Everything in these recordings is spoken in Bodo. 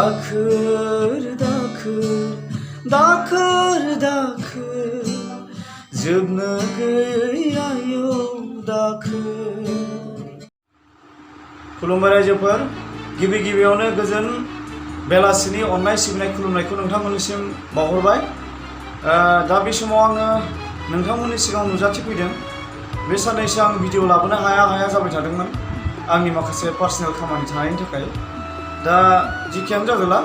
दाखोर दाखोर दाखोर दाखोर जोबनो गैयायाव दाखोर। खुलुमबाय रायजोफोर, गिबि गिबियावनो गोजोन बेलासिनि अननाय सिबिनाय खुलुमनायखौ नोंथांमोननिसिम बावहरबाय। दा बे समाव आङो नोंथांमोननि सिगाङाव नुजाथिफैदों। बे साननैसो आं भिडिअ लाबोनो हाया जाबाय थादोंमोन, आंनि माखासे पार्सनेल खामानि थानायनि थाखाय। दा जिखियानो जादोला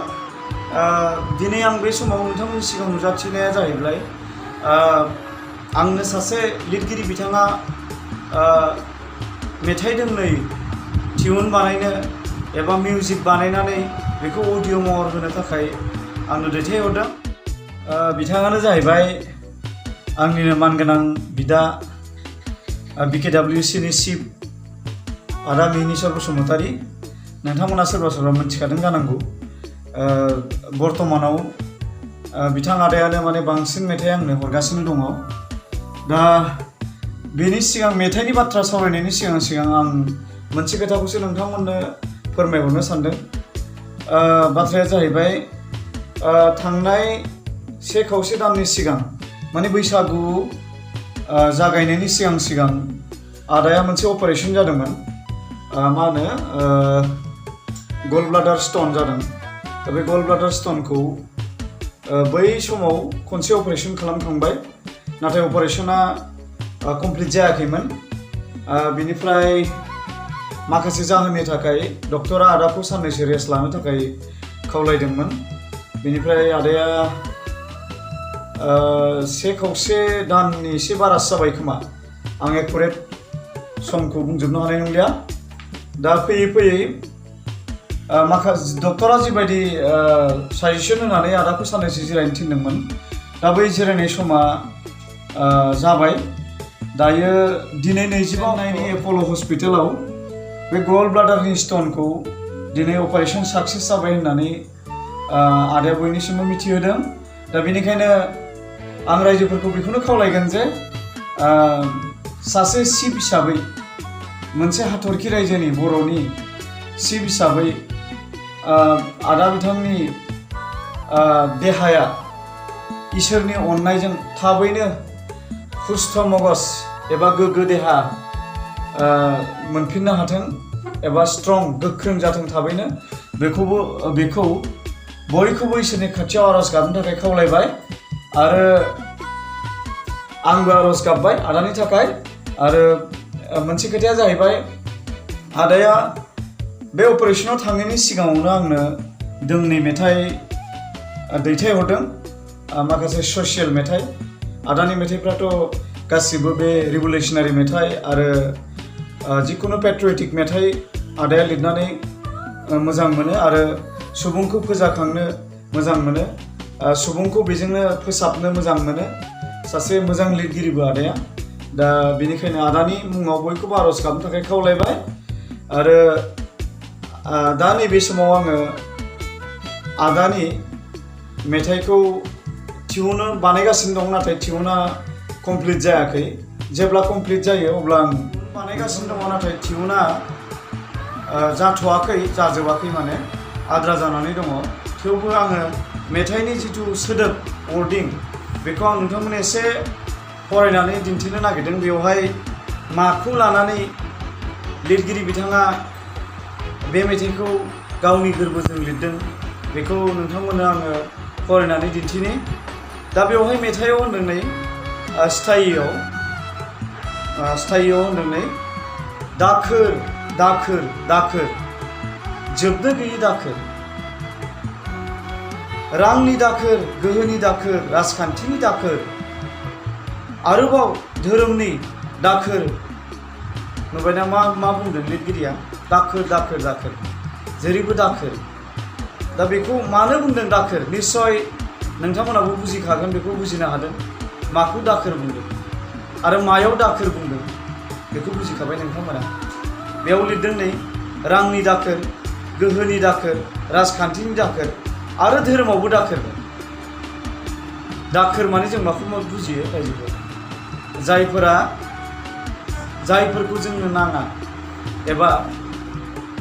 दिनै आं बे समाव नोंथांमोननि सिगाङाव नुजाथिनाया जाहैबाय आंनो सासे लिरगिरि बिथाङा मेथाइ दोंनै टिउन बानायनो एबा मिउजिक बानायनानै बेखौ अडिअ महर होनो थाखाय आंनो दैथायहरदों। बिथाङानो जाहैबाय आंनिनो मानगोनां बिदा BKWC नि चिफ आदा मिहिनीश्वर बसुमतारी। नोंथांमोना सोरबा सोरबा मिथिखादों जानांगौ। बर्तमानाव बिथां आदायानो माने बांसिन मेथाइ आंनो हरगासिनो दङ। दा बेनि सिगां मेथाइनि बाथ्रा सावरायनायनि सिगां आं मोनसे खोथाखौसो नोंथांमोननो फोरमायहरनो सानदों। बाथ्राया जाहैबाय थांनाय 1 खावसे दाननि सिगां माने बैसागु जागायनायनि सिगां आदाया मोनसे अपारेशन जादोंमोन। मा होनो गल ब्लाडार स्टन जादों। दा बे गल ब्लाडार स्टनखौ बै समाव खनसे अपारेशन खालामखांबाय, नाथाय अपारेशना कमप्लिट जायाखैमोन। बिनिफ्राय माखासे जाहोननि थाखाय डक्टरा आदाखौ साननैसो रेस्ट लानो थाखाय खावलायदोंमोन। बिनिफ्राय आदाया 1 खावसे दाननि एसे बारासो जाबाय खोमा, आं एकुरेट समखौ बुंजोबनो हानाय नंलिया। दा फैयै माखासे डक्टरा जिबायदि साजेसन होनानै आदाखौ साननैसो जिरायनो थिनदोंमोन, दा बै जिरायनाय समा जाबाय। दायो दिनै 25 नायनि एप'ल' हस्पिटालाव बे गल ब्लाडारनि स्टनखौ दिनै अपारेशन साक्सेस जाबाय होननानै आदाया बयनिसिमबो मिथिहोदों। दा बेनिखायनो आं रायजोफोरखौ बेखौनो खावलायगोन जे सासे चिफ हिसाबै, मोनसे हाथरखि रायजोनि बर'नि चिफ हिसाबै आदा बिथांनि देहाया इसोरनि अननायजों थाबैनो हुस्थ' मगज एबा गोग्गो देहा मोनफिननो हाथों एबा स्ट्रं गोख्रों जाथों थाबैनो, बेखौ बयखौबो इसोरनि खाथियाव आरज गाबनो थाखाय खावलायबाय। आरो आंबो आरज गाबबाय आदानि थाखाय। आरो मोनसे खोथाया जाहैबाय, आदाया बे अपारेशनाव थांनायनि सिगाङावनो आंनो दोंनै मेथाइ दैथायहरदों, माखासे ससियेल मेथाइ। आदानि मेथाइफ्राथ' गासिबो बे रिभलिउसनारि मेथाइ आरो जिखुनु पेट्रियटिक मेथाइ आदाया लिरनानै मोजां मोनो आरो सुबुंखौ फोजाखांनो मोजां मोनो, सुबुंखौ बेजोंनो फोसाबनो मोजां मोनो। सासे मोजां लिरगिरिबो आदाया। दा बेनिखायनो आदानि मुङाव बयखौबो आरज गाबनो थाखाय खावलायबाय। आरो दा नैबे समाव आङो आदानि मेथाइखौ टिउन बानायगासिनो दं, नाथाय टिउना कमप्लिट जायाखै। जेब्ला कमप्लिट जायो अब्ला आं बानायगासिनो दङ, नाथाय टिउना जाजोबाखै माने आद्रा जानानै दङ। थेवबो आङो मेथाइनि जिथु सोदोब वर्डिं बेखौ आं नोंथांमोननो एसे फरायनानै दिन्थिनो नागिरदों। बेवहाय माखौ लानानै लिरगिरि बिथाङा बे मेथाइखौ गावनि गोरबोजों लिरदों बेखौ नोंथांमोननो आङो फरायनानै दिन्थिनि। दा बेवहाय मेथाइयाव होनदों नै स्थायियाव होनदों नै दाखोर दाखोर दाखोर जोबनो गैयै दाखोर, रांनि दाखोर, गोहोनि दाखोर, राजखान्थिनि दाखोर, आरोबाव धोरोमनि दाखोर। नुबायना मा बुंदों लिरगिरिया? दाखोर दाखोर दाखोर, जेरैबो दाखोर। दा बेखौ मानो बुंदों दाखोर? निस्सय नोंथांमोनाबो बुजिखागोन, बेखौ बुजिनो हादों माखौ दाखोर बुंदों आरो मायाव दाखोर बुंदों बेखौ बुजिखाबाय नोंथांमोना। बेयाव लिरदों नै रांनि दाखोर, गोहोनि दाखोर, राजखान्थिनि दाखोर आरो धोरोमावबो दाखोर। दाखोर माने जों माखौ बुजियो रायजोफोर? जायफोरखौ जोंनो नाङा एबा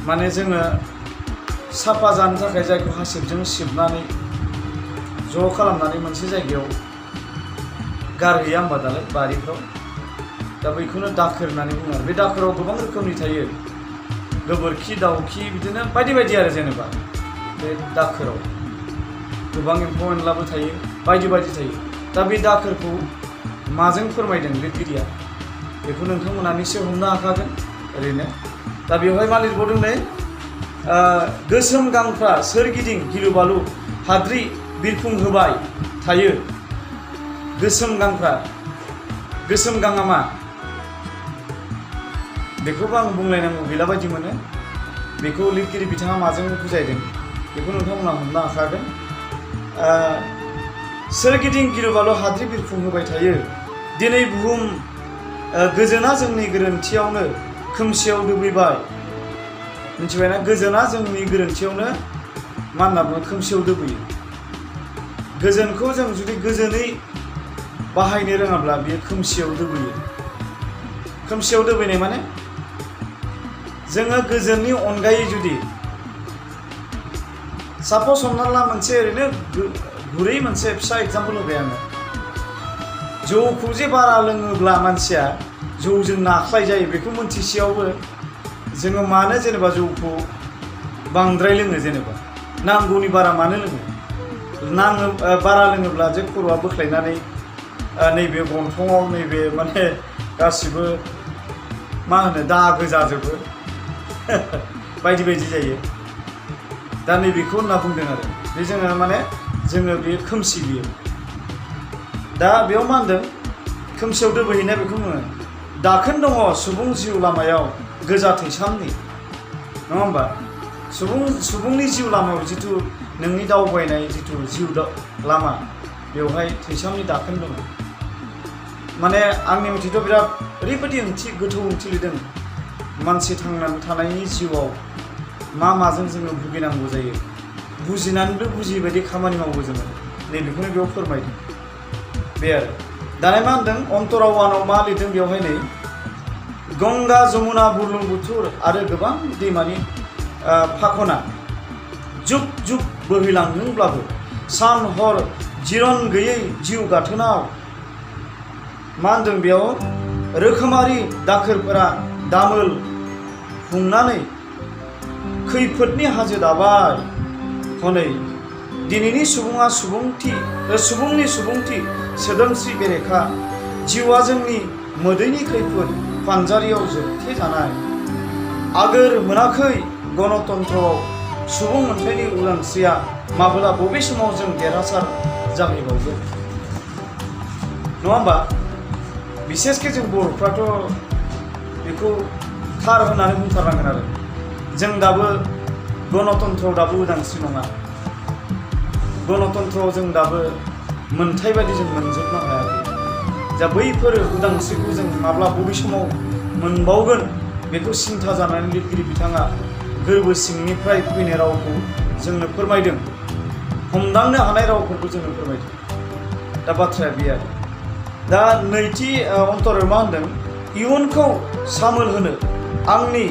माने जोङो साफा जानो थाखाय जायखौ हासिबजों सिबनानै ज' खालामनानै मोनसे जायगायाव गारहैया होमबा दालाय बारिफ्राव दा बेखौनो दाखोर होननानै बुङो आरो बे दाखोराव गोबां रोखोमनि थायो गोबोरखि दाउखि बिदिनो बायदि बायदि आरो जेनेबा बे दाखोराव गोबां एम्फौ एनलाबो थायो बायदि बायदि थायो दा बे दाखोरखौ माजों फोरमायदों लिरगिरिया बेखौ नोंथांमोना निश्चय हमनो हाखागोन ओरैनो दा बेवहाय मा लिरबावदों नै गोसोम गांफ्रा सोरगिदिं गिलु बालु हाद्रि बिरफुं होबाय थायो गोसोम गांफ्रा गोसोम गाङा मा बेखौबो आं बुंलायनांगौ गैला बायदि मोनो बेखौ लिरगिरि बिथाङा माजों बुजायदों बेखौ नोंथांमोना हमनो हाखागोन सोरगिदिं गिलु बालु हाद्रि बिरफुं होबाय थायो दिनै बुहुम गोजोना जोंनि गोरोन्थियावनो खोमसियाव दोबैबाय मिथिबायना गोजोना जोंनि गोरोन्थियावनो मा होनना बुङो खोमसियाव दोबैयो गोजोनखौ जों जुदि गोजोनै बाहायनो रोङाब्ला बियो खोमसियाव दोबैयो खोमसियाव दोबैनाय माने जोङो गोजोननि अनगायै जुदि सापस हमना ला मोनसे ओरैनो गुरै मोनसे फिसा एग्जाम्पल होबाय आङो जौखौ जे बारा लोङोब्ला मानसिया जौजों नाख्लाय जायो बेखौ मोनथिसेयावबो जोङो मानो जेनेबा जौखौ बांद्राय लोङो जेनेबा नांगौनि बारा मानो लोङो बारा लोङोब्ला जे खर'आ बोख्लायनानै नैबे गन्थङाव नैबे माने गासिबो मा होनो दागो जाजोबो बायदि बायदि जायो दा नैबेखौ होनना बुंदों आरो बे जोङो माने जोङो बेयो खोमसि बियो दा बेयाव मा होनदों खोमसियाव दोबैहैनाय बेखौ बुङो दाखोन दङ सुबुं जिउ लामायाव गोजा थैसामनि नङा होमबा सुबुंनि जिउ लामायाव जिथु नोंनि दावबायनाय जिथु जिउ लामा बेवहाय थैसामनि दाखोन दङ माने आंनि मथेथ' बिराद ओरैबायदि गोथौ ओंथि लिरदों मानसि थांनानै थानायनि जिउआव माजों जोङो भुगिनांगौ जायो बुजिनानैबो बुजियै बायदि खामानि मावो जोङो नैबेखौनो बेयाव फोरमायदों बे आरो दालाय मा होनदों अन्तरावानाव मा लिरदों बेवहाय नै गंगा जमुना बुरलुंबुथुर आरो गोबां दैमानि फाखना जुग जुग बोहैलांदोंब्लाबो सान हर जिरन गैयै जिउ गाथोनाव मा होनदों बेयाव रोखोमारि दाखोरफोरा दामोल हुंनानै खैफोदनि हाजो दाबाय हनै दिनैनि सुबुङा सुबुंनि सुबुंथि सोदोमस्रि बेरेखा जिउआ जोंनि मोदैनि खैफोद फानजारियाव जोबथे जानाय आगोर मोनाखै गणतन्त्रआव सुबुं मोनथायनि उदांस्रिया माब्ला बबे समाव जों देरहासार जाहैबावगोन नङा होमबा बिसेसके जों बर'फ्राथ' बेखौ थार होननानै बुंथारनांगोन आरो जों दाबो गणतन्त्रआव दाबो उदांस्रि नङा गणतन्त्रआव जों दाबो मोनथाय बायदि जों मोनजोबनो हायाखै दा बैफोर उदांस्रिखौ जों माब्ला बबे समाव मोनबावगोन बेखौ सिन्था जानानै लिरगिरि बिथाङा गोरबो सिंनिफ्राय फैनाय रावखौ जोंनो फोरमायदों हमदांनो हानाय रावफोरखौ जोंनो फोरमायदों दा बाथ्राया बे आरो दा नैथि अन्तराव मा होनदों इयुनखौ सामोल होनो आंनि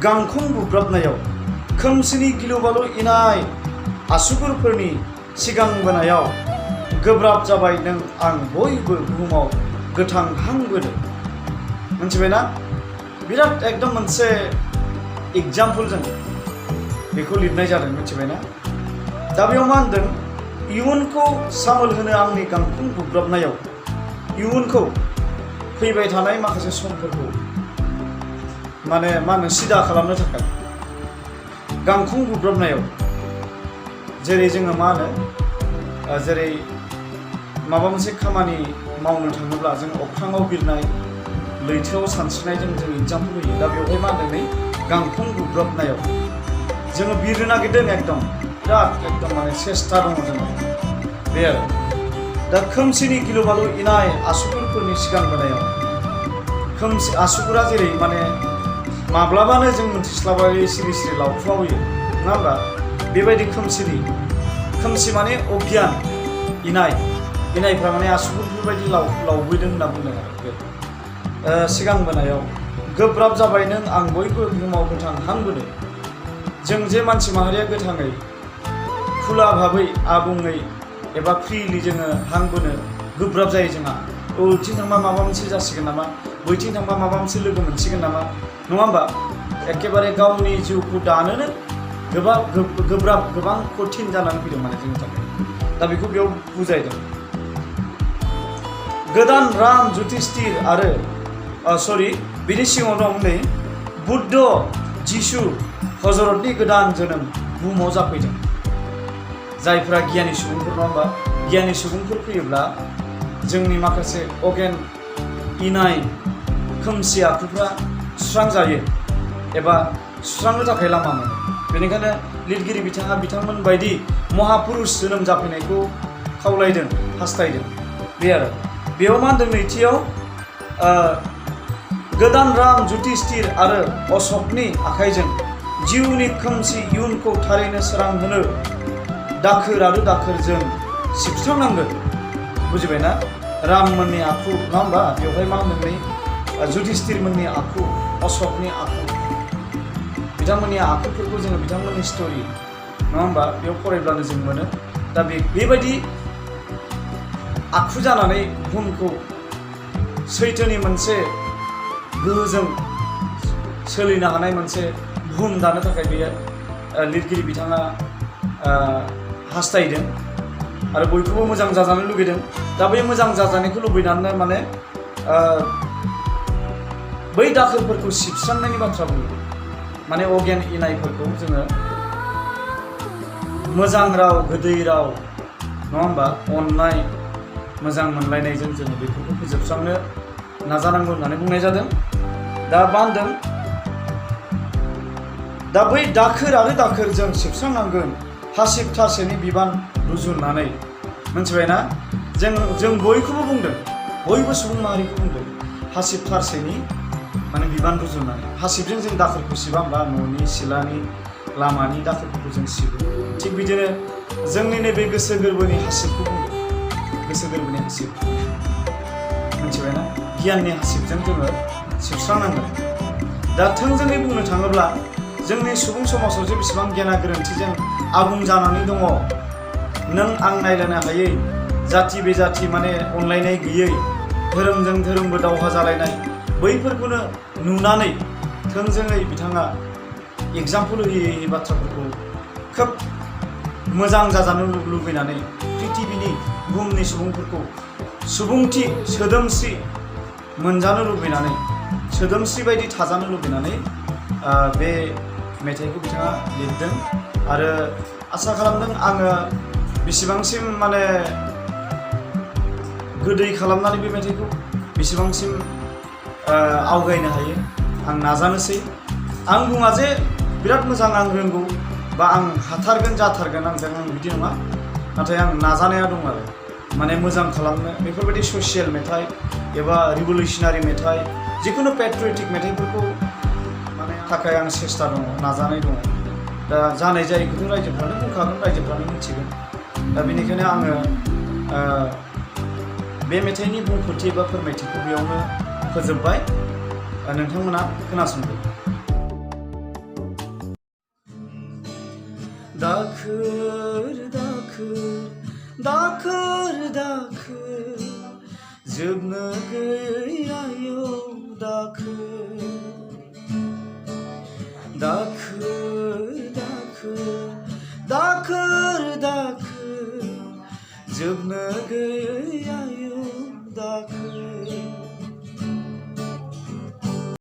गांखं बुब्राबनायाव खोमसिनि गिलु बालु इनाय आसुगुरफोरनि सिगांबोनायाव गोब्राब जाबाय नों आं बयबो बुहुमाव गोथां हां बोदों मिथिबायना बिराद एकदम मोनसे एग्जाम्पलजों बेखौ लिरनाय जादों मिथिबायना दा बेयाव मा होनदों इयुनखौ सामोल होनो आंनि गांखं बुब्राबनायाव इयुनखौ फैबाय थानाय माखासे समफोरखौ माने मा होनो सिदा खालामनो थाखाय गांखं बुब्राबनायाव जेरै जोङो मा होनो जेरै माबा मोनसे खामानि मावनो थाङोब्ला जों अख्राङाव बिरनाय लैथोआव सानस्रिनायजों जों एग्जाम्पल होयो दा बेवहाय मा होनदों नै गांखं बुब्राबनायाव जोङो बिरनो नागिरदों एकदम बिराद एकदम माने सेस्था दङ जोङो बे आरो दा खोमसिनि गिलु बालु इनाय आसुगुरफोरनि सिगांबोनायाव खोमसि आसुगुरा जेरै माने माब्लाबानो जों मिथिस्लाबायै सिरि सिरि लावख्लावयो नङा होमबा बेबायदि खोमसि माने अगियान इनायफ्रा माने आसुगुरफोरबायदि लावबोदों होनना बुंदों आरो बे सिगांबोनायाव गोब्राब जाबाय नों आं बयबो बुहुमाव गोथां हां बोनो जों जे मानसि माहारिया गोथाङै खुला भाबै आबुङै एबा फ्रिलि जोङो हां बोनो गोब्राब जायो जोंहा ओथिं थांबा माबा मोनसे जासिगोन नामा बैथिं थांबा माबा मोनसे लोगो मोनसिगोन नामा नङा होमबा एखेबारे गावनि जिउखौ दानोनो गोब्राब गोबां कठिन जानानै फैदों माने जोंनि थाखाय दा बेखौ बेयाव बुजायदों गोदान राम जुधिष्ठिर आरो बिनि सिगाङाव दं नै बुद्ध जिसु हजरतनि गोदान जोनोम बुहुमाव जाफैदों जायफ्रा गियानि सुबुंफोर नङा होमबा गियानि सुबुंफोर फैयोब्ला जोंनि माखासे अगेन इनाय खोमसि आखुफ्रा सुस्रांजायो एबा सुस्रांनो थाखाय लामा मोनो बेनिखायनो लिरगिरि बिथाङा बिथांमोन बायदि महापुरुष जोनोम जाफैनायखौ खावलायदों हास्थायदों बे आरो बेयाव मा होनदों नैथियाव गोदान राम जुधिष्ठिर आरो अशोकनि आखाइजों जिउनि खोमसि इयुनखौ थारैनो सोरां होनो दाखोर आरो दाखोरजों सिबस्रांनांगोन बुजिबायना राम मोननि आखु नङा होमबा बेवहाय मा होनदों नै जुधिष्ठिर मोननि आखु अशोकनि आखु बिथांमोननि आखुफोरखौ जोङो बिथांमोननि स्ट'रि नङा होमबा बेयाव फरायब्लानो जों मोनो दा बेबायदि आखु जानानै बुहुमखौ सैथोनि मोनसे गोहोजों सोलिनो हानाय मोनसे बुहुम दानो थाखाय बेयो लिरगिरि बिथाङा हास्थायदों आरो बयखौबो मोजां जाजानो लुगैदों दा बै मोजां जाजानायखौ लुबैनानै माने बै दाखोरफोरखौ सिबस्रांनायनि बाथ्रा बुङो माने अगेन इनायफोरखौ जोङो मोजां राव गोदै राव नङा होमबा अननाय मोजां मोनलायनायजों जोङो बेफोरखौ फोजोबस्रांनो नाजानांगौ होननानै बुंनाय जादों दा मा होनदों दा बै दाखोर आरो दाखोरजों सिबस्रांनांगोन हासिब थारसेनि बिबान रुजुननानै मिथिबायना जों बयखौबो बुंदों बयबो सुबुं माहारिखौ बुंदों हासिब थारसेनि माने बिबान रुजुननानै हासिबजों जों दाखोरखौ सिबा होमबा न'नि सिलानि लामानि दाखोरफोरखौ जों सिबो थिग बिदिनो जोंनि नैबे गोसो गोरबोनि हासिबखौ बुंदों गोसो गोरबोनि हासिब मिथिबायना गियाननि हासिबजों जोङो सिबस्रांनांगोन दा थोंजोङै बुंनो थाङोब्ला जोंनि सुबुं समाजाव जे बेसेबां गियाना गोरोन्थिजों आबुं जानानै दङ नों आं नायलायनो हायै जाथि बेजाथि माने अनलायनाय गैयै धोरोमजों धोरोमबो दावहा जालायनाय बैफोरखौनो नुनानै थोंजोङै बिथाङा एग्जाम्पोल होयै बाथ्राफोरखौ खोब मोजां जाजानो लुबैनानै पृथिबिनि बुहुमनि सुबुंफोरखौ सुबुंथि सोदोमस्रि मोनजानो लुबैनानै सोदोमस्रि बायदि थाजानो लुबैनानै बे मेथाइखौ बिथाङा लिरदों आरो आसा खालामदों आङो बेसेबांसिम माने गोदै खालामनानै बे मेथाइखौ बेसेबांसिम आवगायनो हायो आं नाजानोसै आं बुङा जे बिराद मोजां आं रोंगौ बा आं हाथारगोन जाथारगोन आं बिदि नङा नाथाय आं नाजानाया दं आरो माने मोजां खालामनो बेफोरबायदि ससियेल मेथाइ एबा रिभलिउसनारि मेथाइ जिखुनु पेट्रियटिक मेथाइफोरखौ माने थाखाय आं सेस्था दङ नाजानाय दङ दा जानाय जायैखौथ' रायजोफ्रानो बुंखागोन रायजोफ्रानो मिथिगोन दा बेनिखायनो आङो बे मेथाइनि बुंफोरथि एबा फोरमायथिखौ बेयावनो फोजोबबाय नोंथांमोना खोनासंदो दाखोर दाखोर दाखोर दाखोर जोबनो गैयायो दाखोर दाखोर दाखोर दाखोर दाखोर जोबनो गैयायो दाखोर